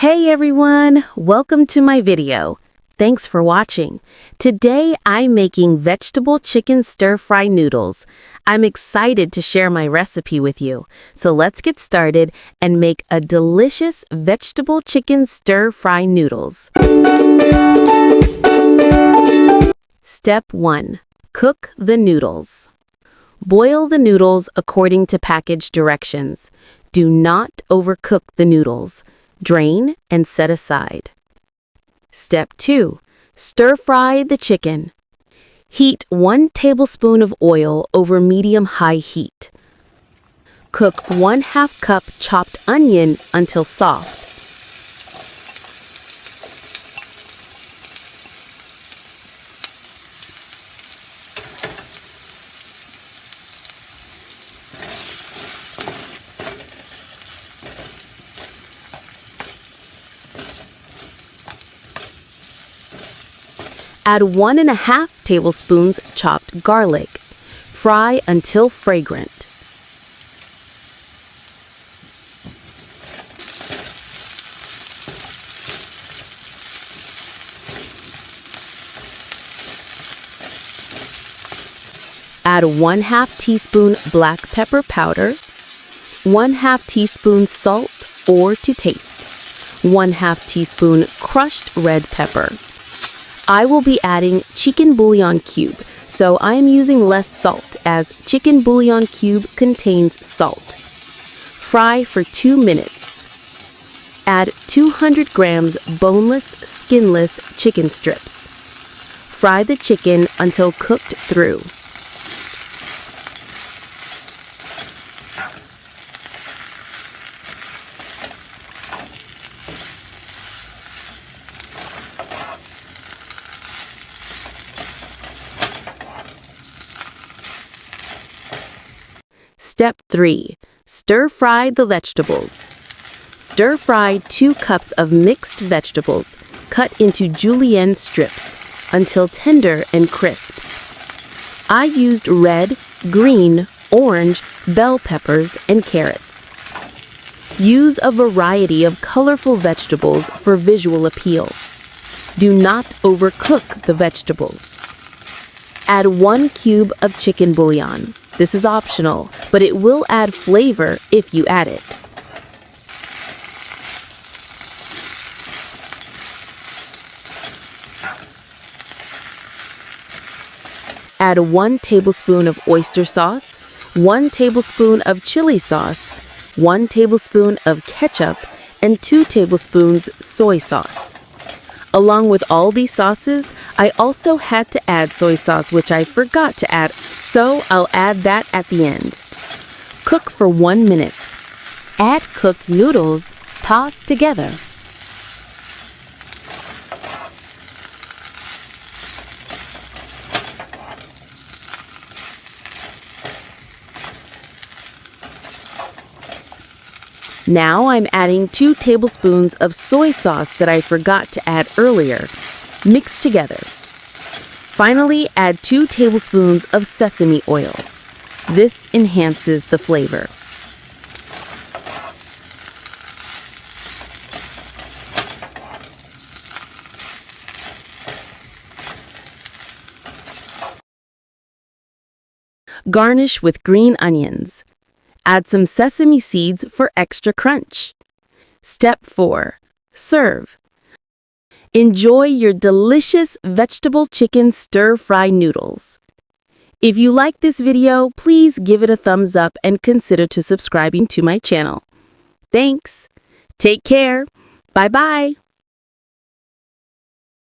Hey everyone, welcome to my video. Thanks for watching. Today I'm making vegetable chicken stir-fry noodles. I'm excited to share my recipe with you. So let's get started and make a delicious vegetable chicken stir-fry noodles. Step 1. Cook the noodles. Boil the noodles according to package directions. Do not overcook the noodles. Drain and set aside. Step 2. Stir-fry the chicken. Heat 1 tablespoon of oil over medium-high heat. Cook 1/2 cup chopped onion until soft. Add 1½ tablespoons chopped garlic. Fry until fragrant. Add 1/2 teaspoon black pepper powder, 1/2 teaspoon salt or to taste, 1/2 teaspoon crushed red pepper. I will be adding chicken bouillon cube, so I am using less salt as chicken bouillon cube contains salt. Fry for 2 minutes. Add 200 grams boneless, skinless chicken strips. Fry the chicken until cooked through. Step 3. Stir-fry the vegetables. Stir-fry 2 cups of mixed vegetables cut into julienne strips until tender and crisp. I used red, green, orange, bell peppers, and carrots. Use a variety of colorful vegetables for visual appeal. Do not overcook the vegetables. Add 1 cube of chicken bouillon. This is optional, but it will add flavor if you add it. Add 1 tablespoon of oyster sauce, 1 tablespoon of chili sauce, 1 tablespoon of ketchup, and 2 tablespoons soy sauce. Along with all these sauces, I also had to add soy sauce, which I forgot to add, so I'll add that at the end. Cook for 1 minute. Add cooked noodles, toss together. Now I'm adding 2 tablespoons of soy sauce that I forgot to add earlier. Mix together. Finally, add 2 tablespoons of sesame oil. This enhances the flavor. Garnish with green onions. Add some sesame seeds for extra crunch. Step 4. Serve. Enjoy your delicious vegetable chicken stir-fry noodles. If you like this video, please give it a thumbs up and consider to subscribing to my channel. Thanks. Take care. Bye-bye.